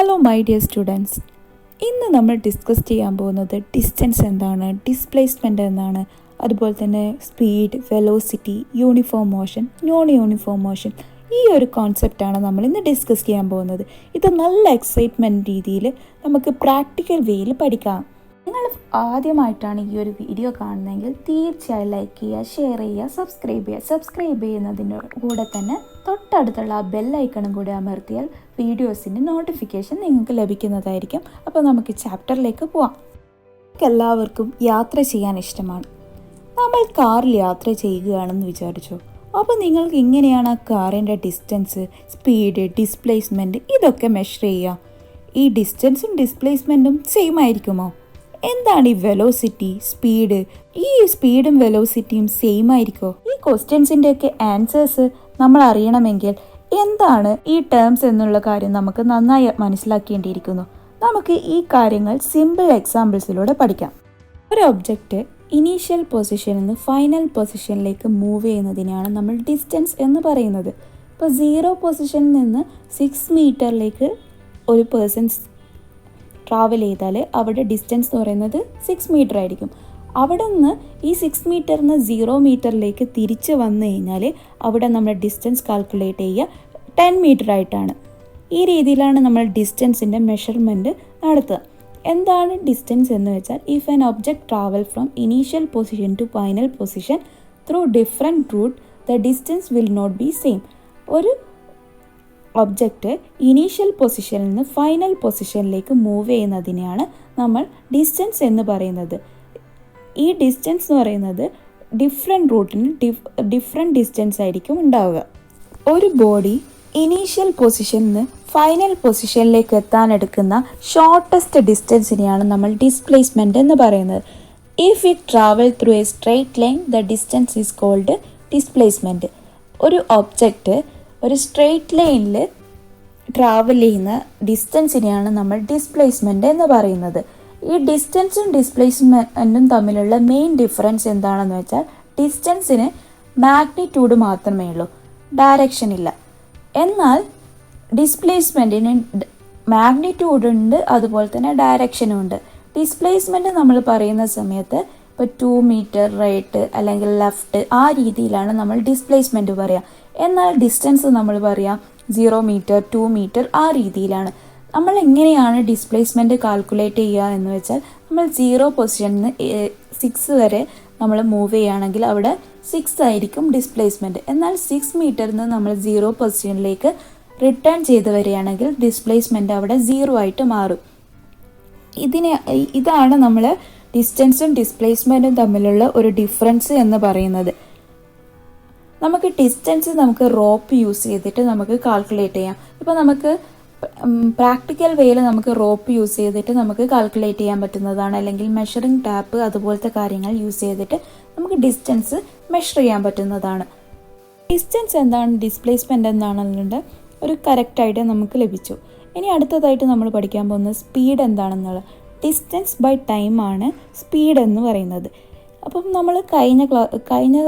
Hello my dear students, ഇന്ന് നമ്മൾ discuss ചെയ്യാൻ പോകുന്നത് ഡിസ്റ്റൻസ് എന്താണ്, ഡിസ്പ്ലേസ്മെൻറ്റ് എന്താണ്, അതുപോലെ തന്നെ speed, velocity, uniform motion, non uniform motion. ഈ ഒരു കോൺസെപ്റ്റാണ് നമ്മൾ ഇന്ന് ഡിസ്കസ് ചെയ്യാൻ പോകുന്നത്. ഇത് നല്ല എക്സൈറ്റ്മെൻറ്റ് രീതിയിൽ നമുക്ക് പ്രാക്ടിക്കൽ വേയിൽ പഠിക്കാം. നിങ്ങൾ ആദ്യമായിട്ടാണ് ഈ ഒരു വീഡിയോ കാണുന്നതെങ്കിൽ തീർച്ചയായും ലൈക്ക് ചെയ്യുക, ഷെയർ ചെയ്യുക, സബ്സ്ക്രൈബ് ചെയ്യുന്നതിൻ്റെ കൂടെ തന്നെ തൊട്ടടുത്തുള്ള ആ ബെല്ലൈക്കണും കൂടി അമർത്തിയാൽ വീഡിയോസിൻ്റെ നോട്ടിഫിക്കേഷൻ നിങ്ങൾക്ക് ലഭിക്കുന്നതായിരിക്കും. അപ്പോൾ നമുക്ക് ചാപ്റ്ററിലേക്ക് പോവാം. എല്ലാവർക്കും യാത്ര ചെയ്യാൻ ഇഷ്ടമാണ്. നമ്മൾ കാറിൽ യാത്ര ചെയ്യുകയാണെന്ന് വിചാരിച്ചു. അപ്പോൾ നിങ്ങൾക്ക് ഇങ്ങനെയാണ് ആ കാറിൻ്റെ ഡിസ്റ്റൻസ്, സ്പീഡ്, ഡിസ്പ്ലേസ്മെൻറ്റ് ഇതൊക്കെ മെഷർ ചെയ്യുക. ഈ ഡിസ്റ്റൻസും ഡിസ്പ്ലേസ്മെൻറ്റും സെയിം ആയിരിക്കുമോ? എന്താണ് ഈ വെലോസിറ്റി, സ്പീഡ്? ഈ സ്പീഡും വെലോസിറ്റിയും സെയിം ആയിരിക്കുമോ? ഈ ക്വസ്റ്റ്യൻസിൻ്റെയൊക്കെ ആൻസേഴ്സ് നമ്മൾ അറിയണമെങ്കിൽ എന്താണ് ഈ ടേംസ് എന്നുള്ള കാര്യം നമുക്ക് നന്നായി മനസ്സിലാക്കേണ്ടിയിരിക്കുന്നു. നമുക്ക് ഈ കാര്യങ്ങൾ സിമ്പിൾ എക്സാമ്പിൾസിലൂടെ പഠിക്കാം. ഒരു ഒബ്ജക്റ്റ് ഇനീഷ്യൽ പൊസിഷനിൽ നിന്ന് ഫൈനൽ പൊസിഷനിലേക്ക് മൂവ് ചെയ്യുന്നതിനാണ് നമ്മൾ ഡിസ്റ്റൻസ് എന്ന് പറയുന്നത്. ഇപ്പോൾ 0 പൊസിഷനിൽ നിന്ന് 6 മീറ്ററിലേക്ക് ഒരു പേഴ്സൺസ് ട്രാവൽ ചെയ്താൽ അവിടെ ഡിസ്റ്റൻസ് എന്ന് പറയുന്നത് 6 മീറ്റർ ആയിരിക്കും. അവിടെ നിന്ന് ഈ 6 മീറ്ററിൽ നിന്ന് 0 മീറ്ററിലേക്ക് തിരിച്ച് വന്നു കഴിഞ്ഞാൽ അവിടെ നമ്മൾ ഡിസ്റ്റൻസ് കാൽക്കുലേറ്റ് ചെയ്യുക 10 മീറ്റർ ആയിട്ടാണ്. ഈ രീതിയിലാണ് നമ്മൾ ഡിസ്റ്റൻസിൻ്റെ മെഷർമെൻറ്റ് നടത്തുക. എന്താണ് ഡിസ്റ്റൻസ് എന്ന് വെച്ചാൽ, if an object travel from initial position to final position through different route the distance will not be same. ഒരു ഒബ്ജക്റ്റ് ഇനീഷ്യൽ പൊസിഷനിൽ നിന്ന് ഫൈനൽ പൊസിഷനിലേക്ക് മൂവ് ചെയ്യുന്നതിനെയാണ് നമ്മൾ ഡിസ്റ്റൻസ് എന്ന് പറയുന്നത്. ഈ ഡിസ്റ്റൻസ് എന്ന് പറയുന്നത് ഡിഫറെൻറ്റ് റൂട്ടിന് ഡിഫറെൻറ്റ് ഡിസ്റ്റൻസ് ആയിരിക്കും ഉണ്ടാവുക. ഒരു ബോഡി ഇനീഷ്യൽ പൊസിഷനിൽ നിന്ന് ഫൈനൽ പൊസിഷനിലേക്ക് എത്താനെടുക്കുന്ന ഷോർട്ടസ്റ്റ് ഡിസ്റ്റൻസിനെയാണ് നമ്മൾ ഡിസ്പ്ലേസ്മെൻറ്റ് എന്ന് പറയുന്നത്. If it travel through a straight line the distance is called displacement. ഒരു ഒബ്ജക്റ്റ് ഒരു സ്ട്രെയിറ്റ് ലൈനിൽ ട്രാവൽ ചെയ്യുന്ന ഡിസ്റ്റൻസിനെയാണ് നമ്മൾ ഡിസ്പ്ലേസ്മെൻറ്റ് എന്ന് പറയുന്നത്. ഈ ഡിസ്റ്റൻസും ഡിസ്പ്ലേസ്മെൻറ്റും തമ്മിലുള്ള മെയിൻ ഡിഫറൻസ് എന്താണെന്ന് വെച്ചാൽ, ഡിസ്റ്റൻസിന് മാഗ്നിറ്റ്യൂഡ് മാത്രമേ ഉള്ളൂ, ഡയറക്ഷൻ ഇല്ല. എന്നാൽ ഡിസ്പ്ലേസ്മെൻറ്റിന് മാഗ്നിറ്റ്യൂഡ് ഉണ്ട്, അതുപോലെ തന്നെ ഡയറക്ഷനും ഉണ്ട്. ഡിസ്പ്ലേസ്മെൻറ്റ് നമ്മൾ പറയുന്ന സമയത്ത് ഇപ്പോൾ 2 മീറ്റർ റൈറ്റ് അല്ലെങ്കിൽ ലെഫ്റ്റ് ആ രീതിയിലാണ് നമ്മൾ ഡിസ്പ്ലേസ്മെൻറ്റ് പറയുക. എന്നാൽ ഡിസ്റ്റൻസ് നമ്മൾ പറയാം 0 മീറ്റർ 2 മീറ്റർ ആ രീതിയിലാണ്. നമ്മൾ എങ്ങനെയാണ് ഡിസ്പ്ലേസ്മെൻറ്റ് കാൽക്കുലേറ്റ് ചെയ്യുക എന്ന് വെച്ചാൽ, നമ്മൾ 0 പൊസിഷനിൽ നിന്ന് 6 വരെ നമ്മൾ മൂവ് ചെയ്യുകയാണെങ്കിൽ അവിടെ 6 ആയിരിക്കും ഡിസ്പ്ലേസ്മെൻറ്റ്. എന്നാൽ 6 മീറ്ററിൽ നിന്ന് നമ്മൾ 0 പൊസിഷനിലേക്ക് റിട്ടേൺ ചെയ്ത് വരികയാണെങ്കിൽ ഡിസ്പ്ലേസ്മെൻറ്റ് അവിടെ 0 ആയിട്ട് മാറും. ഇതാണ് നമ്മൾ ഡിസ്റ്റൻസും ഡിസ്പ്ലേസ്മെൻറ്റും തമ്മിലുള്ള ഒരു ഡിഫറൻസ് എന്ന് പറയുന്നത്. നമുക്ക് ഡിസ്റ്റൻസ് നമുക്ക് റോപ്പ് യൂസ് ചെയ്തിട്ട് നമുക്ക് കാൽക്കുലേറ്റ് ചെയ്യാം. ഇപ്പോൾ നമുക്ക് പ്രാക്ടിക്കൽ വേയിൽ നമുക്ക് റോപ്പ് യൂസ് ചെയ്തിട്ട് നമുക്ക് കാൽക്കുലേറ്റ് ചെയ്യാൻ പറ്റുന്നതാണ്, അല്ലെങ്കിൽ മെഷറിംഗ് ടാപ്പ് അതുപോലത്തെ കാര്യങ്ങൾ യൂസ് ചെയ്തിട്ട് നമുക്ക് ഡിസ്റ്റൻസ് മെഷർ ചെയ്യാൻ പറ്റുന്നതാണ്. ഡിസ്റ്റൻസ് എന്താണ്, ഡിസ്പ്ലേസ്മെൻറ്റ് എന്താണെന്നുണ്ട് ഒരു കറക്റ്റ് ഐഡിയ നമുക്ക് ലഭിച്ചു. ഇനി അടുത്തതായിട്ട് നമ്മൾ പഠിക്കാൻ പോകുന്നത് സ്പീഡ് എന്താണെന്നുള്ളത്. ഡിസ്റ്റൻസ് ബൈ ടൈം ആണ് സ്പീഡ് എന്ന് പറയുന്നത്. അപ്പം നമ്മൾ കഴിഞ്ഞ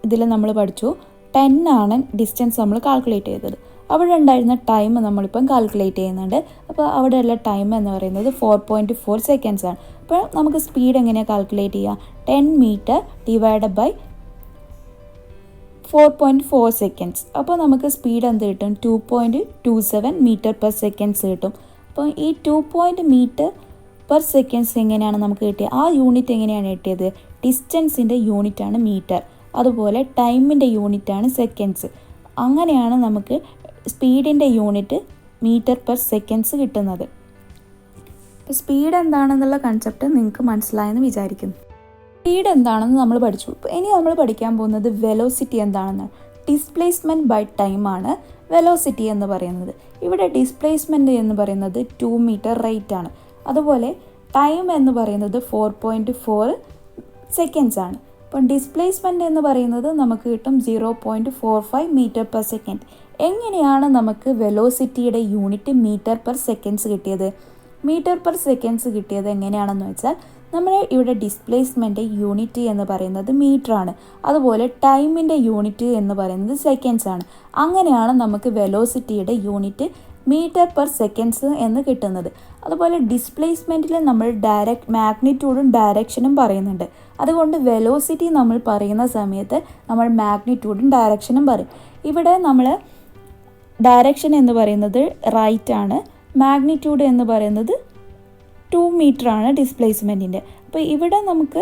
ഇതിൽ നമ്മൾ പഠിച്ചു 10 ആണ് ഡിസ്റ്റൻസ് നമ്മൾ കാൽക്കുലേറ്റ് ചെയ്തത്. അവിടെ ഉണ്ടായിരുന്ന ടൈം നമ്മളിപ്പം കാൽക്കുലേറ്റ് ചെയ്യുന്നുണ്ട്. അപ്പോൾ അവിടെയുള്ള ടൈം എന്ന് പറയുന്നത് 4.4 സെക്കൻഡ്സ് ആണ്. അപ്പോൾ നമുക്ക് സ്പീഡ് എങ്ങനെയാണ് കാൽക്കുലേറ്റ് ചെയ്യുക? 10 മീറ്റർ ഡിവൈഡ് ബൈ 4.4 സെക്കൻഡ്സ്. അപ്പോൾ നമുക്ക് സ്പീഡ് എന്ത് കിട്ടും? 2.27 മീറ്റർ പെർ സെക്കൻഡ്സ് കിട്ടും. അപ്പോൾ ഈ 2 മീറ്റർ പെർ സെക്കൻഡ്സ് എങ്ങനെയാണ് നമുക്ക് കിട്ടിയത്? ആ യൂണിറ്റ് എങ്ങനെയാണ് കിട്ടിയത്? ഡിസ്റ്റൻസിൻ്റെ യൂണിറ്റാണ് മീറ്റർ, അതുപോലെ ടൈമിൻ്റെ യൂണിറ്റാണ് സെക്കൻഡ്സ്. അങ്ങനെയാണ് നമുക്ക് സ്പീഡിൻ്റെ യൂണിറ്റ് മീറ്റർ പെർ സെക്കൻഡ്സ് കിട്ടുന്നത്. ഇപ്പോൾ സ്പീഡ് എന്താണെന്നുള്ള കൺസെപ്റ്റ് നിങ്ങൾക്ക് മനസ്സിലായെന്ന് വിചാരിക്കുന്നു. സ്പീഡ് എന്താണെന്ന് നമ്മൾ പഠിച്ചു. ഇനി നമ്മൾ പഠിക്കാൻ പോകുന്നത് വെലോസിറ്റി എന്താണെന്ന്. ഡിസ്പ്ലേസ്മെൻറ്റ് ബൈ ടൈമാണ് വെലോസിറ്റി എന്ന് പറയുന്നത്. ഇവിടെ ഡിസ്പ്ലേസ്മെൻറ്റ് എന്ന് പറയുന്നത് 2 മീറ്റർ റേറ്റ് ആണ്. അതുപോലെ ടൈം എന്ന് പറയുന്നത് 4.4 സെക്കൻഡ്സ് ആണ്. അപ്പം ഡിസ്പ്ലേസ്മെൻറ്റ് എന്ന് പറയുന്നത് നമുക്ക് കിട്ടും 0.45 മീറ്റർ പെർ സെക്കൻഡ്. എങ്ങനെയാണ് നമുക്ക് വെലോസിറ്റിയുടെ യൂണിറ്റ് മീറ്റർ പെർ സെക്കൻഡ്സ് കിട്ടിയത്? മീറ്റർ പെർ സെക്കൻഡ്സ് കിട്ടിയത് എങ്ങനെയാണെന്ന് വെച്ചാൽ, നമ്മൾ ഇവിടെ ഡിസ്പ്ലേസ്മെൻറ്റ് യൂണിറ്റ് എന്ന് പറയുന്നത് മീറ്ററാണ്, അതുപോലെ ടൈമിൻ്റെ യൂണിറ്റ് എന്ന് പറയുന്നത് സെക്കൻഡ്സ് ആണ്. അങ്ങനെയാണ് നമുക്ക് വെലോസിറ്റിയുടെ യൂണിറ്റ് മീറ്റർ പെർ സെക്കൻഡ്സ് എന്ന് കിട്ടുന്നത്. അതുപോലെ ഡിസ്പ്ലേസ്മെൻറ്റിൽ നമ്മൾ മാഗ്നിറ്റ്യൂഡും ഡയറക്ഷനും പറയുന്നുണ്ട്. അതുകൊണ്ട് വെലോസിറ്റി നമ്മൾ പറയുന്ന സമയത്ത് നമ്മൾ മാഗ്നിറ്റ്യൂഡും ഡയറക്ഷനും പറയും. ഇവിടെ നമ്മൾ ഡയറക്ഷൻ എന്ന് പറയുന്നത് റൈറ്റ് ആണ്, മാഗ്നിറ്റ്യൂഡ് എന്ന് പറയുന്നത് 2 മീറ്റർ ആണ് ഡിസ്പ്ലേസ്മെൻറ്റിൻ്റെ. അപ്പോൾ ഇവിടെ നമുക്ക്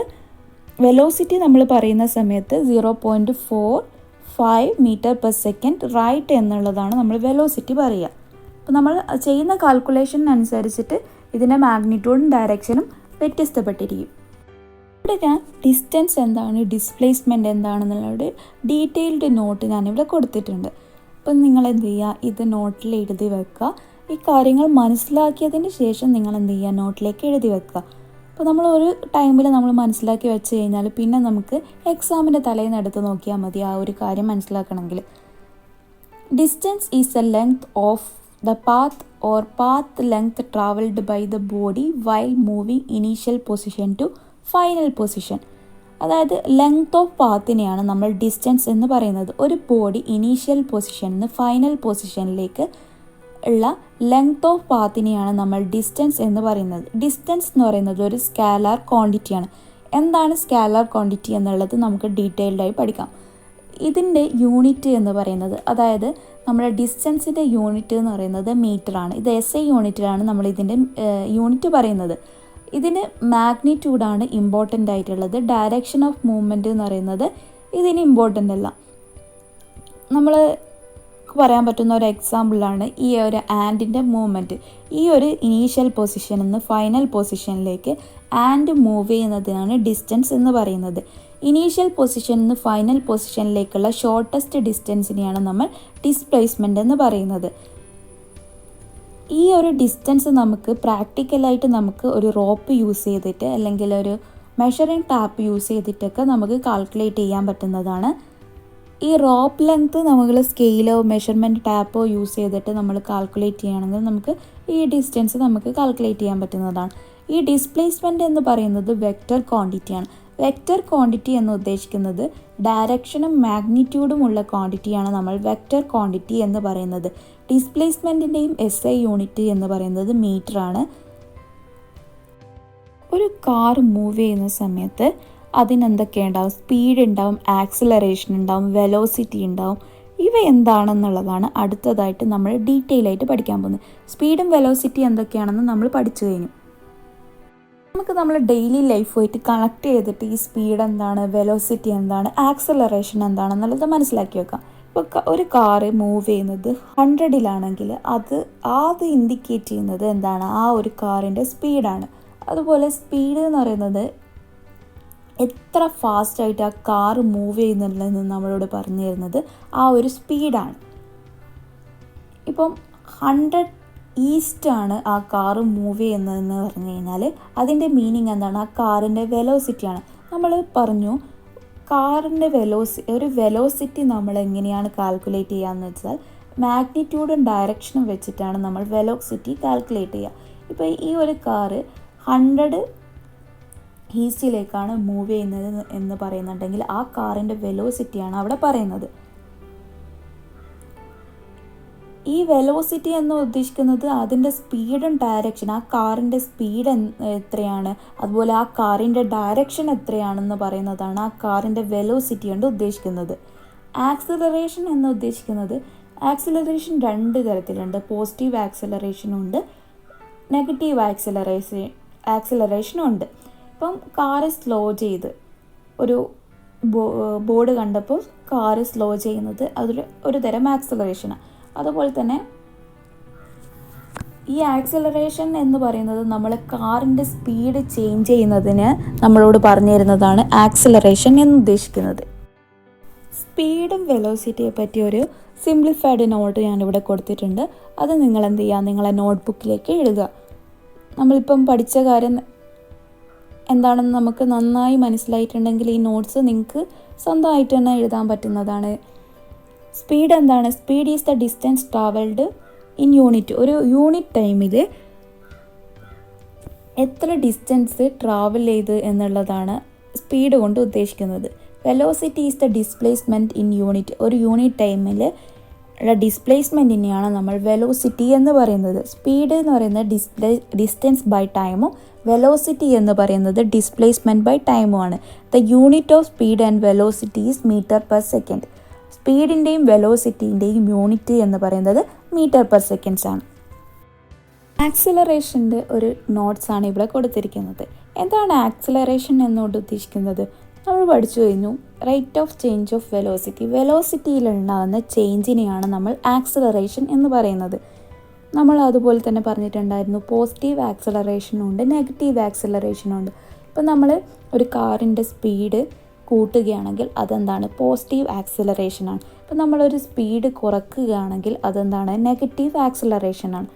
വെലോസിറ്റി നമ്മൾ പറയുന്ന സമയത്ത് 0.45 മീറ്റർ പെർ സെക്കൻഡ് റൈറ്റ് എന്നുള്ളതാണ് നമ്മൾ വെലോസിറ്റി പറയുക. അപ്പോൾ നമ്മൾ ചെയ്യുന്ന കാൽക്കുലേഷൻ അനുസരിച്ചിട്ട് ഇതിൻ്റെ മാഗ്നിറ്റ്യൂഡും ഡയറക്ഷനും വ്യത്യസ്തപ്പെട്ടിരിക്കും. ഇവിടെ ഞാൻ ഡിസ്റ്റൻസ് എന്താണ്, ഡിസ്പ്ലേസ്മെൻറ്റ് എന്താണെന്നുള്ള ഡീറ്റെയിൽഡ് നോട്ട് ഞാനിവിടെ കൊടുത്തിട്ടുണ്ട്. അപ്പം നിങ്ങൾ എന്ത് ചെയ്യുക, ഇത് നോട്ടിൽ എഴുതി വെക്കുക. ഈ കാര്യങ്ങൾ മനസ്സിലാക്കിയതിന് ശേഷം നിങ്ങൾ എന്ത് ചെയ്യുക, നോട്ടിലേക്ക് എഴുതി വെക്കുക. അപ്പോൾ നമ്മൾ ഒരു ടൈമിൽ നമ്മൾ മനസ്സിലാക്കി വെച്ച് കഴിഞ്ഞാൽ പിന്നെ നമുക്ക് എക്സാമിൻ്റെ തലേന്ന് എടുത്ത് നോക്കിയാൽ മതി ആ ഒരു കാര്യം മനസ്സിലാക്കണമെങ്കിൽ. Distance is a length of the path or path length travelled by the body while moving initial position to final position. അതായത് ലെങ്ത് ഓഫ് പാത്തിനെയാണ് നമ്മൾ ഡിസ്റ്റൻസ് എന്ന് പറയുന്നത്. ഒരു ബോഡി ഇനീഷ്യൽ പൊസിഷനിൽ നിന്ന് ഫൈനൽ പൊസിഷനിലേക്ക് ഉള്ള ലെങ്ത് ഓഫ് പാത്തിനെയാണ് നമ്മൾ ഡിസ്റ്റൻസ് എന്ന് പറയുന്നത്. ഡിസ്റ്റൻസ് എന്ന് പറയുന്നത് ഒരു സ്കാലാർ ക്വാണ്ടിറ്റിയാണ്. എന്താണ് സ്കാലാർ ക്വാണ്ടിറ്റി എന്നുള്ളത് നമുക്ക് ഡീറ്റെയിൽഡായി പഠിക്കാം. ഇതിൻ്റെ യൂണിറ്റ് എന്ന് പറയുന്നത്, അതായത് നമ്മുടെ ഡിസ്റ്റൻസിൻ്റെ യൂണിറ്റ് എന്ന് പറയുന്നത് മീറ്ററാണ്. ഇത് SI യൂണിറ്റിലാണ് നമ്മൾ ഇതിൻ്റെ യൂണിറ്റ് പറയുന്നത്. ഇതിന് മാഗ്നിറ്റ്യൂഡാണ് ഇമ്പോർട്ടൻ്റ് ആയിട്ടുള്ളത്. ഡയറക്ഷൻ ഓഫ് മൂവ്മെൻറ്റ് എന്ന് പറയുന്നത് ഇതിന് ഇമ്പോർട്ടൻ്റ് അല്ല. നമ്മൾ പറയാൻ പറ്റുന്ന ഒരു എക്സാമ്പിളാണ് ഈ ഒരു ആൻഡിൻ്റെ മൂവ്മെൻറ്റ്. ഈ ഒരു ഇനീഷ്യൽ പൊസിഷനിൽ നിന്ന് ഫൈനൽ പൊസിഷനിലേക്ക് ആൻഡ് മൂവ് ചെയ്യുന്നതിനാണ് ഡിസ്റ്റൻസ് എന്ന് പറയുന്നത്. ഇനീഷ്യൽ പൊസിഷനിൽ നിന്ന് ഫൈനൽ പൊസിഷനിലേക്കുള്ള ഷോർട്ടസ്റ്റ് ഡിസ്റ്റൻസിനെയാണ് നമ്മൾ ഡിസ്പ്ലേസ്മെൻ്റ് എന്ന് പറയുന്നത്. ഈ ഒരു ഡിസ്റ്റൻസ് നമുക്ക് പ്രാക്ടിക്കലായിട്ട് നമുക്ക് ഒരു റോപ്പ് യൂസ് ചെയ്തിട്ട് അല്ലെങ്കിൽ ഒരു മെഷറിംഗ് ടാപ്പ് യൂസ് ചെയ്തിട്ടൊക്കെ നമുക്ക് കാൽക്കുലേറ്റ് ചെയ്യാൻ പറ്റുന്നതാണ്. ഈ റോപ്പ് ലെങ്ത്ത് നമ്മൾ സ്കെയിലോ മെഷർമെൻറ്റ് ടാപ്പോ യൂസ് ചെയ്തിട്ട് നമ്മൾ കാൽക്കുലേറ്റ് ചെയ്യുകയാണെങ്കിൽ നമുക്ക് ഈ ഡിസ്റ്റൻസ് നമുക്ക് കാൽക്കുലേറ്റ് ചെയ്യാൻ പറ്റുന്നതാണ്. ഈ ഡിസ്പ്ലേസ്മെൻറ്റ് എന്ന് പറയുന്നത് വെക്റ്റർ ക്വാണ്ടിറ്റിയാണ്. വെക്റ്റർ ക്വാണ്ടിറ്റി എന്ന് ഉദ്ദേശിക്കുന്നത് ഡയറക്ഷനും മാഗ്നിറ്റ്യൂഡും ഉള്ള ക്വാണ്ടിറ്റിയാണ് നമ്മൾ വെക്റ്റർ ക്വാണ്ടിറ്റി എന്ന് പറയുന്നത്. ഡിസ്പ്ലേസ്മെൻറ്റിൻ്റെയും SI യൂണിറ്റ് എന്ന് പറയുന്നത് മീറ്ററാണ്. ഒരു കാർ മൂവ് ചെയ്യുന്ന സമയത്ത് അതിനെന്തൊക്കെ ഉണ്ടാവും, സ്പീഡ് ഉണ്ടാവും, ആക്സിലറേഷൻ ഉണ്ടാവും, വെലോസിറ്റി ഉണ്ടാവും. ഇവ എന്താണെന്നുള്ളതാണ് അടുത്തതായിട്ട് നമ്മൾ ഡീറ്റെയിൽ ആയിട്ട് പഠിക്കാൻ പോകുന്നത്. സ്പീഡും വെലോസിറ്റി എന്തൊക്കെയാണെന്ന് നമ്മൾ പഠിച്ചു കഴിഞ്ഞു. നമുക്ക് നമ്മൾ ഡെയിലി ലൈഫുമായിട്ട് കണക്ട് ചെയ്തിട്ട് ഈ സ്പീഡ് എന്താണ്, വെലോസിറ്റി എന്താണ്, ആക്സിലറേഷൻ എന്താണെന്നുള്ളത് മനസ്സിലാക്കി വെക്കാം. ഇപ്പോൾ ഒരു കാറ് മൂവ് ചെയ്യുന്നത് 100-ലാണെങ്കിൽ അത് ഇൻഡിക്കേറ്റ് ചെയ്യുന്നത് എന്താണ്, ആ ഒരു കാറിൻ്റെ സ്പീഡാണ്. അതുപോലെ സ്പീഡ് എന്ന് പറയുന്നത് എത്ര ഫാസ്റ്റായിട്ട് ആ കാർ മൂവ് ചെയ്യുന്നുള്ളതെന്ന് നമ്മളോട് പറഞ്ഞു തരുന്നത് ആ ഒരു സ്പീഡാണ്. ഇപ്പം 100 ഈസ്റ്റാണ് ആ കാറ് മൂവ് ചെയ്യുന്നതെന്ന് പറഞ്ഞു കഴിഞ്ഞാൽ അതിൻ്റെ മീനിങ് എന്താണ്, ആ കാറിൻ്റെ വെലോസിറ്റിയാണ്. നമ്മൾ പറഞ്ഞു കാറിൻ്റെ ഒരു വെലോസിറ്റി നമ്മൾ എങ്ങനെയാണ് കാൽക്കുലേറ്റ് ചെയ്യുകയെന്ന് വെച്ചാൽ മാഗ്നിറ്റ്യൂഡും ഡയറക്ഷനും വെച്ചിട്ടാണ് നമ്മൾ വെലോസിറ്റി കാൽക്കുലേറ്റ് ചെയ്യുക. ഇപ്പോൾ ഈ ഒരു കാറ് 100 ഈസ്റ്റിലേക്കാണ് മൂവ് ചെയ്യുന്നത് എന്ന് പറയുന്നുണ്ടെങ്കിൽ ആ കാറിൻ്റെ വെലോസിറ്റിയാണ് അവിടെ പറയുന്നത്. ഈ വെലോസിറ്റി എന്ന് ഉദ്ദേശിക്കുന്നത് അതിൻ്റെ സ്പീഡും ഡയറക്ഷൻ, ആ കാറിൻ്റെ സ്പീഡ് എത്രയാണ്, അതുപോലെ ആ കാറിൻ്റെ ഡയറക്ഷൻ എത്രയാണെന്ന് പറയുന്നതാണ് ആ കാറിൻ്റെ വെലോസിറ്റി കൊണ്ട് ഉദ്ദേശിക്കുന്നത്. ആക്സിലറേഷൻ എന്ന് ഉദ്ദേശിക്കുന്നത്, ആക്സിലറേഷൻ 2 തരത്തിലുണ്ട്. പോസിറ്റീവ് ആക്സിലറേഷനും ഉണ്ട്, നെഗറ്റീവ് ആക്സിലറേഷനും ഉണ്ട്. ഇപ്പം കാറ് സ്ലോ ചെയ്ത് ഒരു ബോർഡ് കണ്ടപ്പോൾ കാറ് സ്ലോ ചെയ്യുന്നത് ഒരു തരം ആക്സിലറേഷനാണ്. അതുപോലെ തന്നെ ഈ ആക്സിലറേഷൻ എന്ന് പറയുന്നത് നമ്മൾ കാറിൻ്റെ സ്പീഡ് ചേഞ്ച് ചെയ്യുന്നതിന് നമ്മളോട് പറഞ്ഞു തരുന്നതാണ് ആക്സിലറേഷൻ എന്ന് ഉദ്ദേശിക്കുന്നത്. സ്പീഡും വെലോസിറ്റിയെ പറ്റി ഒരു സിംപ്ലിഫൈഡ് നോട്ട് ഞാനിവിടെ കൊടുത്തിട്ടുണ്ട്. അത് നിങ്ങൾ എന്ത് ചെയ്യുക, നിങ്ങളെ നോട്ട്ബുക്കിലേക്ക് എഴുതുക. നമ്മളിപ്പം പഠിച്ച കാര്യം എന്താണെന്ന് നമുക്ക് നന്നായി മനസ്സിലായിട്ടുണ്ടെങ്കിൽ ഈ നോട്ട്സ് നിങ്ങൾക്ക് സ്വന്തമായിട്ട് തന്നെ എഴുതാൻ പറ്റുന്നതാണ്. സ്പീഡ് എന്താണ്, speed is the distance travelled in unit. ഒരു യൂണിറ്റ് ടൈമിൽ എത്ര ഡിസ്റ്റൻസ് ട്രാവൽ ചെയ്ത് എന്നുള്ളതാണ് സ്പീഡ് കൊണ്ട് ഉദ്ദേശിക്കുന്നത്. Velocity is the displacement in unit. ഒരു യൂണിറ്റ് ടൈമിൽ ഉള്ള ഡിസ്പ്ലേസ്മെൻറ്റിനെയാണ് നമ്മൾ വെലോസിറ്റി എന്ന് പറയുന്നത്. സ്പീഡ് എന്ന് പറയുന്നത് ഡിസ്റ്റൻസ് ബൈ ടൈമും വെലോസിറ്റി എന്ന് പറയുന്നത് ഡിസ്പ്ലേസ്മെൻറ്റ് ബൈ ടൈമുമാണ്. The unit of speed and velocity is metre per second. സ്പീഡിൻ്റെയും വെലോസിറ്റീൻ്റെയും യൂണിറ്റ് എന്ന് പറയുന്നത് മീറ്റർ പെർ സെക്കൻഡ്സ് ആണ്. ആക്സിലറേഷൻ്റെ ഒരു നോട്ട്സ് ആണ് ഇവിടെ കൊടുത്തിരിക്കുന്നത്. എന്താണ് ആക്സിലറേഷൻ എന്നോട് ഉദ്ദേശിക്കുന്നത്? നമ്മൾ പഠിച്ചു കഴിഞ്ഞു rate of change of velocity. വെലോസിറ്റിയിലുണ്ടാകുന്ന ചേഞ്ചിനെയാണ് നമ്മൾ ആക്സിലറേഷൻ എന്ന് പറയുന്നത്. നമ്മൾ അതുപോലെ തന്നെ പറഞ്ഞിട്ടുണ്ടായിരുന്നു പോസിറ്റീവ് ആക്സിലറേഷനും ഉണ്ട്, നെഗറ്റീവ് ആക്സിലറേഷനും ഉണ്ട്. ഇപ്പം നമ്മൾ ഒരു കാറിൻ്റെ സ്പീഡ് കൂട്ടുകയാണെങ്കിൽ അതെന്താണ്? പോസിറ്റീവ് ആക്സിലറേഷനാണ്. ഇപ്പം നമ്മളൊരു സ്പീഡ് കുറയ്ക്കുകയാണെങ്കിൽ അതെന്താണ്? നെഗറ്റീവ് ആക്സിലറേഷനാണ്.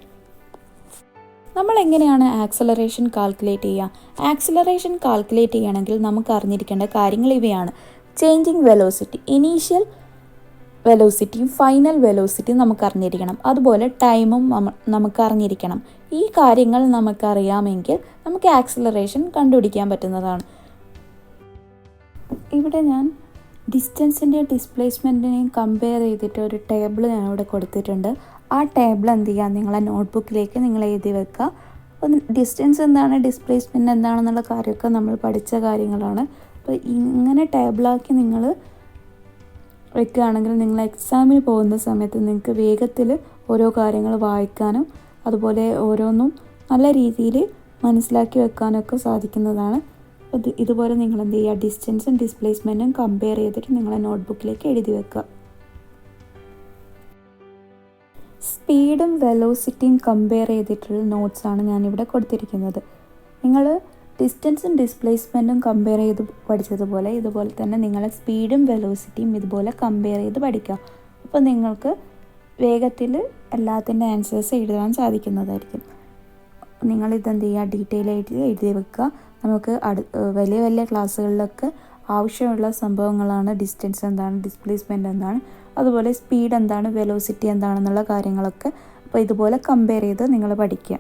നമ്മൾ എങ്ങനെയാണ് ആക്സിലറേഷൻ കാൽക്കുലേറ്റ് ചെയ്യുക? ആക്സിലറേഷൻ കാൽക്കുലേറ്റ് ചെയ്യണമെങ്കിൽ നമുക്ക് അറിഞ്ഞിരിക്കേണ്ട കാര്യങ്ങൾ ഇവയാണ്. ചേഞ്ചിങ് വെലോസിറ്റി, ഇനീഷ്യൽ വെലോസിറ്റിയും ഫൈനൽ വെലോസിറ്റിയും നമുക്ക് അറിഞ്ഞിരിക്കണം. അതുപോലെ ടൈമും നമുക്ക് അറിഞ്ഞിരിക്കണം. ഈ കാര്യങ്ങൾ നമുക്കറിയാമെങ്കിൽ നമുക്ക് ആക്സിലറേഷൻ കണ്ടുപിടിക്കാൻ പറ്റുന്നതാണ്. ഇവിടെ ഞാൻ ഡിസ്റ്റൻസിൻ്റെയും ഡിസ്പ്ലേസ്മെൻറ്റിനെയും കമ്പയർ ചെയ്തിട്ട് ഒരു ടേബിൾ ഞാൻ ഇവിടെ കൊടുത്തിട്ടുണ്ട്. ആ ടേബിൾ എന്ത് ചെയ്യുക? നിങ്ങളെ നോട്ട്ബുക്കിലേക്ക് നിങ്ങൾ എഴുതി വെക്കുക. അപ്പം ഡിസ്റ്റൻസ് എന്താണ്, ഡിസ്പ്ലേസ്മെൻറ്റ് എന്താണെന്നുള്ള കാര്യമൊക്കെ നമ്മൾ പഠിച്ച കാര്യങ്ങളാണ്. അപ്പോൾ ഇങ്ങനെ ടേബിളാക്കി നിങ്ങൾ വെക്കുകയാണെങ്കിൽ നിങ്ങൾ എക്സാമിന് പോകുന്ന സമയത്ത് നിങ്ങൾക്ക് വേഗത്തിൽ ഓരോ കാര്യങ്ങൾ വായിക്കാനും അതുപോലെ ഓരോന്നും നല്ല രീതിയിൽ മനസ്സിലാക്കി വെക്കാനൊക്കെ സാധിക്കുന്നതാണ്. ഇതുപോലെ നിങ്ങൾ എന്ത് ചെയ്യുക? ഡിസ്റ്റൻസും ഡിസ്പ്ലേസ്മെൻറ്റും കമ്പയർ ചെയ്തിട്ട് നിങ്ങളെ നോട്ട്ബുക്കിലേക്ക് എഴുതി വെക്കുക. സ്പീഡും വെലോസിറ്റിയും കമ്പയർ ചെയ്തിട്ടുള്ള നോട്ട്സാണ് ഞാനിവിടെ കൊടുത്തിരിക്കുന്നത്. നിങ്ങൾ ഡിസ്റ്റൻസും ഡിസ്പ്ലേസ്മെൻറ്റും കമ്പയർ ചെയ്ത് പഠിച്ചതുപോലെ ഇതുപോലെ തന്നെ നിങ്ങളെ സ്പീഡും വെലോസിറ്റിയും ഇതുപോലെ കമ്പയർ ചെയ്ത് പഠിക്കുക. അപ്പോൾ നിങ്ങൾക്ക് വേഗത്തിൽ എല്ലാത്തിൻ്റെ ആൻസേഴ്സ് എഴുതാൻ സാധിക്കുന്നതായിരിക്കും. നിങ്ങളിതെന്ത് ചെയ്യുക? ഡീറ്റെയിൽ ആയിട്ട് എഴുതി വെക്കുക. നമുക്ക് വലിയ വലിയ ക്ലാസ്സുകളിലൊക്കെ ആവശ്യമുള്ള സംഭവങ്ങളാണ് ഡിസ്റ്റൻസ് എന്താണ്, ഡിസ്പ്ലേസ്മെൻറ്റ് എന്താണ്, അതുപോലെ സ്പീഡ് എന്താണ്, വെലോസിറ്റി എന്താണെന്നുള്ള കാര്യങ്ങളൊക്കെ അപ്പോൾ ഇതുപോലെ കമ്പയർ ചെയ്ത് നിങ്ങൾ പഠിക്കുക.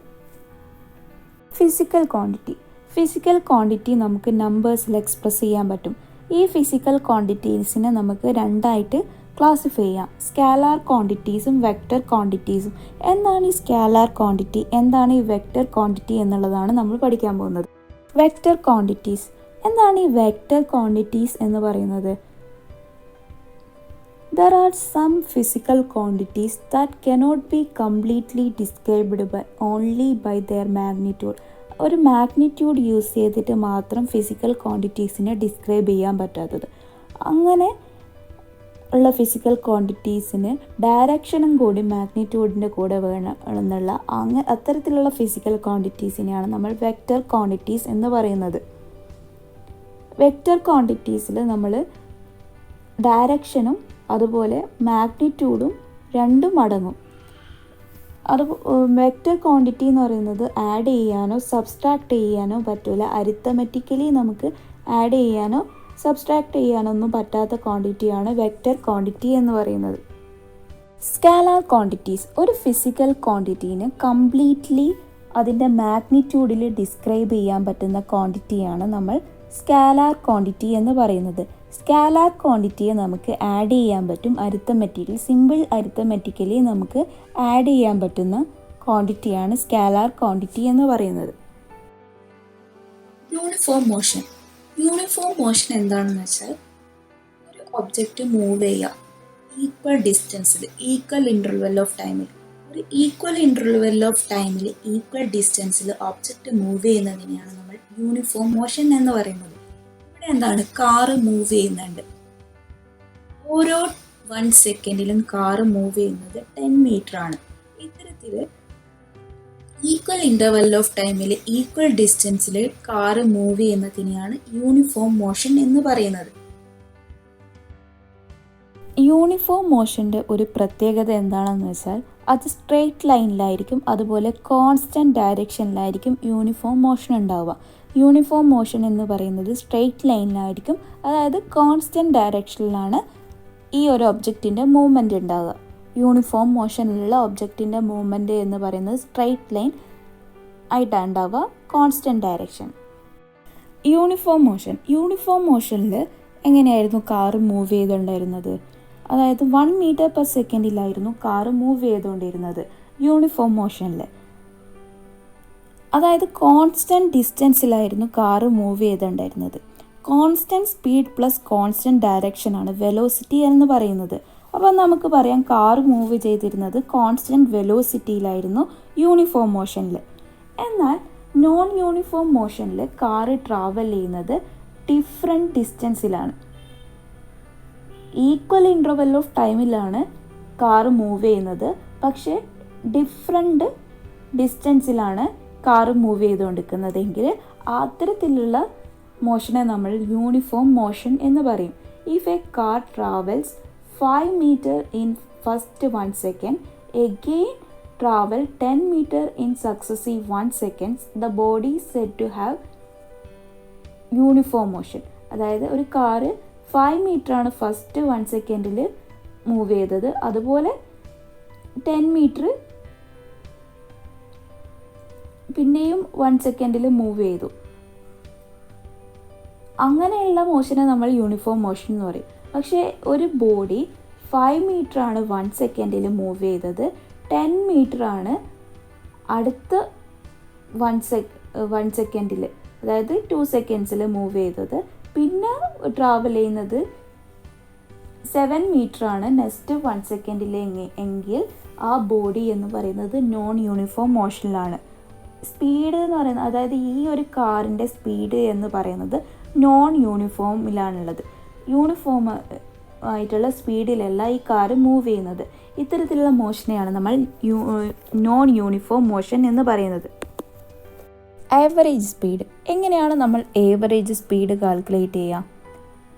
ഫിസിക്കൽ ക്വാണ്ടിറ്റി നമുക്ക് നമ്പേഴ്സിൽ എക്സ്പ്രസ് ചെയ്യാൻ പറ്റും. ഈ ഫിസിക്കൽ ക്വാണ്ടിറ്റീസിനെ നമുക്ക് രണ്ടായിട്ട് ക്ലാസിഫൈ ചെയ്യാം. സ്കാലാർ ക്വാണ്ടിറ്റീസും വെക്റ്റർ ക്വാണ്ടിറ്റീസും. എന്താണ് ഈ സ്കാലാർ ക്വാണ്ടിറ്റി, എന്താണ് ഈ വെക്റ്റർ ക്വാണ്ടിറ്റി എന്നുള്ളതാണ് നമ്മൾ പഠിക്കാൻ പോകുന്നത്. വെക്റ്റർ ക്വാണ്ടിറ്റീസ് എന്താണ്? ഈ വെക്റ്റർ ക്വാണ്ടിറ്റീസ് എന്ന് പറയുന്നത് There are some physical quantities that cannot be completely described only by their magnitude. ഒരു മാഗ്നിറ്റ്യൂഡ് യൂസ് ചെയ്തിട്ട് മാത്രം ഫിസിക്കൽ ക്വാണ്ടിറ്റീസിനെ ഡിസ്ക്രൈബ് ചെയ്യാൻ പറ്റാത്തത്. അങ്ങനെ ഉള്ള ഫിസിക്കൽ ക്വാണ്ടിറ്റീസിന് ഡയറക്ഷനും കൂടി മാഗ്നിറ്റ്യൂഡിൻ്റെ കൂടെ വേണം എന്നുള്ള അത്തരത്തിലുള്ള ഫിസിക്കൽ ക്വാണ്ടിറ്റീസിനെയാണ് നമ്മൾ വെക്റ്റർ ക്വാണ്ടിറ്റീസ് എന്ന് പറയുന്നത്. വെക്റ്റർ ക്വാണ്ടിറ്റീസിൽ നമ്മൾ ഡയറക്ഷനും അതുപോലെ മാഗ്നിറ്റ്യൂഡും രണ്ടും അടങ്ങും. അത് വെക്റ്റർ ക്വാണ്ടിറ്റി എന്ന് പറയുന്നത് ആഡ് ചെയ്യാനോ സബ്സ്ട്രാക്ട് ചെയ്യാനോ പറ്റില്ല. അരിത്തമെറ്റിക്കലി നമുക്ക് ആഡ് ചെയ്യാനോ സബ്സ്ട്രാക്ട് ചെയ്യാനോ ഒന്നും പറ്റാത്ത ക്വാണ്ടിറ്റിയാണ് വെക്റ്റർ ക്വാണ്ടിറ്റി എന്ന് പറയുന്നത്. സ്കാലാർ ക്വാണ്ടിറ്റീസ് ഒരു ഫിസിക്കൽ ക്വാണ്ടിറ്റീനെ കംപ്ലീറ്റ്ലി അതിൻ്റെ മാഗ്നിറ്റ്യൂഡിൽ ഡിസ്ക്രൈബ് ചെയ്യാൻ പറ്റുന്ന ക്വാണ്ടിറ്റിയാണ് നമ്മൾ സ്കാലാർ ക്വാണ്ടിറ്റി എന്ന് പറയുന്നത്. സ്കാലാർ ക്വാണ്ടിറ്റിയെ നമുക്ക് ആഡ് ചെയ്യാൻ പറ്റും. അരിത്തമെറ്റിക്കൽ സിമ്പിൾ അരിത്തമെറ്റിക്കലി നമുക്ക് ആഡ് ചെയ്യാൻ പറ്റുന്ന ക്വാണ്ടിറ്റിയാണ് സ്കാലാർ ക്വാണ്ടിറ്റി എന്ന് പറയുന്നത്. യൂണിഫോം മോഷൻ എന്താണെന്ന് വെച്ചാൽ ഒരു ഒബ്ജക്റ്റ് മൂവ് ചെയ്യുക ഈക്വൽ ഡിസ്റ്റൻസിൽ, ഈക്വൽ ഇൻ്റർവെൽ ഓഫ് ടൈമിൽ. ഒരു ഈക്വൽ ഇൻ്റർവെൽ ഓഫ് ടൈമിൽ ഈക്വൽ ഡിസ്റ്റൻസിൽ ഒബ്ജക്റ്റ് മൂവ് ചെയ്യുന്നതിനെയാണ് നമ്മൾ യൂണിഫോം മോഷൻ എന്ന് പറയുന്നത്. ഇവിടെ എന്താണ്? കാറ് മൂവ് ചെയ്യുന്നുണ്ട്. ഓരോ 1 സെക്കൻഡിലും കാറ് മൂവ് ചെയ്യുന്നത് 10 മീറ്റർ ആണ്. ഇത്തരത്തിൽ ഈക്വൽ ഇൻ്റർവെൽ ഓഫ് ടൈമിൽ ഈക്വൽ ഡിസ്റ്റൻസിൽ കാറ് മൂവ് ചെയ്യുന്നതിനെയാണ് യൂണിഫോം മോഷൻ എന്ന് പറയുന്നത്. യൂണിഫോം മോഷൻ്റെ ഒരു പ്രത്യേകത എന്താണെന്ന് വെച്ചാൽ അത് സ്ട്രെയിറ്റ് ലൈനിലായിരിക്കും, അതുപോലെ കോൺസ്റ്റൻറ്റ് ഡയറക്ഷനിലായിരിക്കും യൂണിഫോം മോഷൻ ഉണ്ടാവുക. യൂണിഫോം മോഷൻ എന്ന് പറയുന്നത് സ്ട്രെയിറ്റ് ലൈനിലായിരിക്കും, അതായത് കോൺസ്റ്റൻറ്റ് ഡയറക്ഷനിലാണ് ഈ ഒരു ഒബ്ജക്റ്റിൻ്റെ മൂവ്മെൻറ്റ് ഉണ്ടാവുക. യൂണിഫോം മോഷനിലുള്ള ഒബ്ജക്റ്റിൻ്റെ മൂവ്മെൻറ്റ് എന്ന് പറയുന്നത് സ്ട്രെയിറ്റ് ലൈൻ ആയിട്ടാണ് ഉണ്ടാവുക, കോൺസ്റ്റൻറ്റ് ഡയറക്ഷൻ. യൂണിഫോം മോഷനിൽ എങ്ങനെയായിരുന്നു കാറ് മൂവ് ചെയ്തിട്ടുണ്ടായിരുന്നത്? അതായത് 1 മീറ്റർ പെർ സെക്കൻഡിലായിരുന്നു കാറ് മൂവ് ചെയ്തുകൊണ്ടിരുന്നത് യൂണിഫോം മോഷനിൽ. അതായത് കോൺസ്റ്റൻറ്റ് ഡിസ്റ്റൻസിലായിരുന്നു കാറ് മൂവ് ചെയ്തിട്ടുണ്ടായിരുന്നത്. കോൺസ്റ്റൻറ്റ് സ്പീഡ് പ്ലസ് കോൺസ്റ്റൻറ്റ് ഡയറക്ഷനാണ് വെലോസിറ്റി എന്ന് പറയുന്നത്. അപ്പോൾ നമുക്ക് പറയാം കാറ് മൂവ് ചെയ്തിരുന്നത് കോൺസ്റ്റൻറ്റ് വെലോസിറ്റിയിലായിരുന്നു യൂണിഫോം മോഷനിൽ. എന്നാൽ നോൺ യൂണിഫോം മോഷനിൽ കാറ് ട്രാവൽ ചെയ്യുന്നത് ഡിഫറെൻറ്റ് ഡിസ്റ്റൻസിലാണ്. ഈക്വൽ ഇൻ്റർവെൽ ഓഫ് ടൈമിലാണ് കാറ് മൂവ് ചെയ്യുന്നത്, പക്ഷേ ഡിഫറെൻറ്റ് ഡിസ്റ്റൻസിലാണ് കാറ് മൂവ് ചെയ്തുകൊണ്ടിരിക്കുന്നതെങ്കിൽ അത്തരത്തിലുള്ള മോഷനെ നമ്മൾ യൂണിഫോം മോഷൻ എന്ന് പറയും. If a car travels 5 meter in first 1 second, again travel 10 meter in successive 1 seconds, the body is said to have uniform motion. അതായത് ഒരു കാറ് 5 meter ആണ് ഫസ്റ്റ് 1 സെക്കൻഡിൽ മൂവ് ചെയ്തത്, അതുപോലെ 10 meter പിന്നെയും 1 സെക്കൻഡിൽ മൂവ് ചെയ്തു. അങ്ങനെയുള്ള മോഷനെ നമ്മൾ യൂണിഫോം മോഷൻ എന്ന് പറയും. പക്ഷേ ഒരു ബോഡി 5 meter ആണ് 1 സെക്കൻഡിൽ മൂവ് ചെയ്തത്, 10 meter ആണ് അടുത്ത 1 സെക്കൻഡിൽ, അതായത് 2 സെക്കൻഡ്സിൽ മൂവ് ചെയ്തത്. പിന്നെ ട്രാവൽ ചെയ്യുന്നത് 7 meter ആണ് നെക്സ്റ്റ് 1 സെക്കൻഡിൽ എങ്കിൽ ആ ബോഡി എന്ന് പറയുന്നത് നോൺ യൂണിഫോം മോഷനിലാണ്. സ്പീഡ് എന്ന് പറയുന്നത്, അതായത് ഈ ഒരു കാറിൻ്റെ സ്പീഡ് എന്ന് പറയുന്നത് നോൺ യൂണിഫോമിലാണുള്ളത്. യൂണിഫോം ആയിട്ടുള്ള സ്പീഡിലല്ല ഈ കാറ് മൂവ് ചെയ്യുന്നത്. ഇത്തരത്തിലുള്ള മോഷനെയാണ് നമ്മൾ നോൺ യൂണിഫോം മോഷൻ എന്ന് പറയുന്നത്. Average speed. എങ്ങനെയാണ് നമ്മൾ ആവറേജ് സ്പീഡ് കാൽക്കുലേറ്റ് ചെയ്യുക?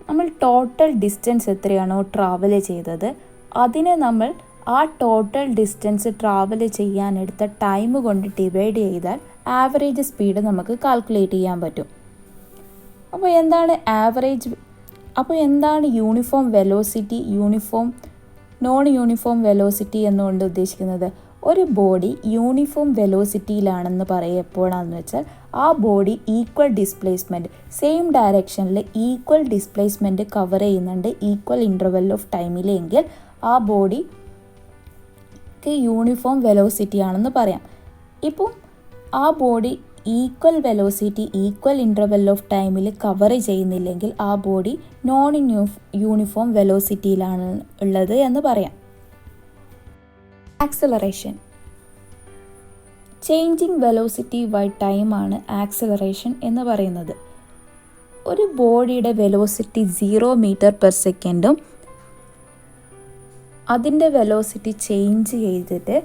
നമ്മൾ ടോട്ടൽ ഡിസ്റ്റൻസ് എത്രയാണോ ട്രാവൽ ചെയ്തത് അതിനെ നമ്മൾ ആ ടോട്ടൽ ഡിസ്റ്റൻസ് ട്രാവൽ ചെയ്യാനെടുത്ത ടൈം കൊണ്ട് ഡിവൈഡ് ചെയ്താൽ ആവറേജ് സ്പീഡ് നമുക്ക് കാൽക്കുലേറ്റ് ചെയ്യാൻ പറ്റും. അപ്പോൾ എന്താണ് uniform velocity, non uniform velocity എന്നുകൊണ്ട് ഉദ്ദേശിക്കുന്നത്? ഒരു ബോഡി യൂണിഫോം വെലോസിറ്റിയിലാണെന്ന് എപ്പോഴാണെന്ന് വെച്ചാൽ ആ ബോഡി ഈക്വൽ ഡിസ്പ്ലേസ്മെൻറ്റ്, സെയിം ഡയറക്ഷനിൽ ഈക്വൽ ഡിസ്പ്ലേസ്മെൻറ്റ് കവർ ചെയ്യുന്നുണ്ട് ഈക്വൽ ഇൻ്റർവെൽ ഓഫ് ടൈമിലെങ്കിൽ ആ ബോഡിക്ക് യൂണിഫോം വെലോസിറ്റി ആണെന്ന് പറയാം. ഇപ്പോൾ ആ body equal velocity equal interval of ടൈമിൽ കവർ ചെയ്യുന്നില്ലെങ്കിൽ ആ ബോഡി നോൺ യൂണിഫോം വെലോസിറ്റിയിലാണ് ഉള്ളത് എന്ന് പറയാം. ആക്സലറേഷൻ. ചേഞ്ചിങ് വെലോസിറ്റി ബൈ ടൈമാണ് ആക്സലറേഷൻ എന്ന് പറയുന്നത്. ഒരു ബോഡിയുടെ വെലോസിറ്റി 0 meter per second അതിൻ്റെ വെലോസിറ്റി ചേഞ്ച് ചെയ്തിട്ട്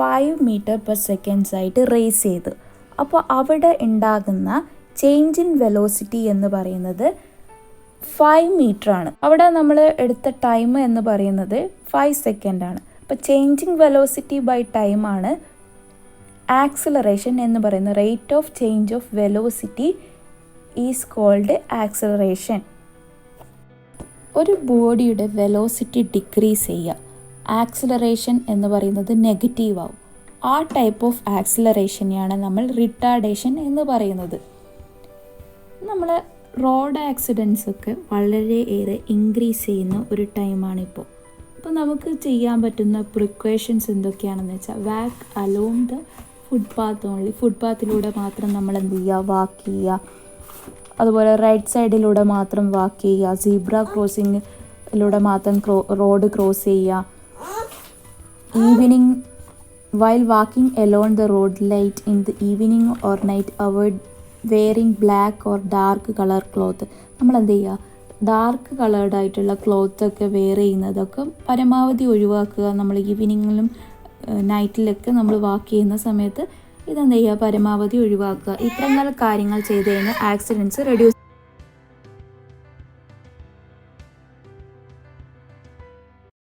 5 meter per second ആയിട്ട് റേസ് ചെയ്തു. അപ്പോൾ അവിടെ ഉണ്ടാകുന്ന ചേഞ്ച് ഇൻ വെലോസിറ്റി എന്ന് പറയുന്നത് 5 meter ആണ്. അവിടെ നമ്മൾ എടുത്ത ടൈം എന്ന് പറയുന്നത് 5 seconds ആണ്. അപ്പോൾ ചേഞ്ചിങ് വെലോസിറ്റി ബൈ ടൈമാണ് ആക്സിലറേഷൻ എന്ന് പറയുന്നത്. Rate of change of velocity is called acceleration. ഒരു ബോഡിയുടെ വെലോസിറ്റി ഡിക്രീസ് ചെയ്യുക, ആക്സിലറേഷൻ എന്ന് പറയുന്നത് നെഗറ്റീവ് ആവും. ആ ടൈപ്പ് ഓഫ് ആക്സിലറേഷനെയാണ് നമ്മൾ റിട്ടാർഡേഷൻ എന്ന് പറയുന്നത്. നമ്മൾ റോഡ് ആക്സിഡൻസ് ഒക്കെ വളരെയേറെ ഇൻക്രീസ് ചെയ്യുന്ന ഒരു ടൈമാണിപ്പോൾ. അപ്പോൾ നമുക്ക് ചെയ്യാൻ പറ്റുന്ന പ്രിക്കോഷൻസ് എന്തൊക്കെയാണെന്ന് വെച്ചാൽ walk along the footpath only, ഫുട്പാത്തിലൂടെ മാത്രം നമ്മൾ എന്ത് ചെയ്യുക, വാക്ക് ചെയ്യുക. അതുപോലെ റൈറ്റ് സൈഡിലൂടെ മാത്രം വാക്ക് ചെയ്യുക, സീബ്ര ക്രോസിങ്ങിലൂടെ മാത്രം റോഡ് ക്രോസ് ചെയ്യുക. Evening while walking along the road late in the evening or night, avoid wearing black or dark color cloth. നമ്മൾ എന്ത് ചെയ്യുക, ഡാർക്ക് കളേർഡ് ആയിട്ടുള്ള ക്ലോത്തൊക്കെ വെയർ ചെയ്യുന്നതൊക്കെ പരമാവധി ഒഴിവാക്കുക. നമ്മൾ ഈവനിങ്ങിലും നൈറ്റിലൊക്കെ നമ്മൾ വാക്ക് ചെയ്യുന്ന സമയത്ത് ഇതെന്ത് ചെയ്യുക, പരമാവധി ഒഴിവാക്കുക. ഇത്തരം കാര്യങ്ങൾ ചെയ്ത് കഴിഞ്ഞാൽ ആക്സിഡൻറ്റ്സ് റെഡ്യൂസ്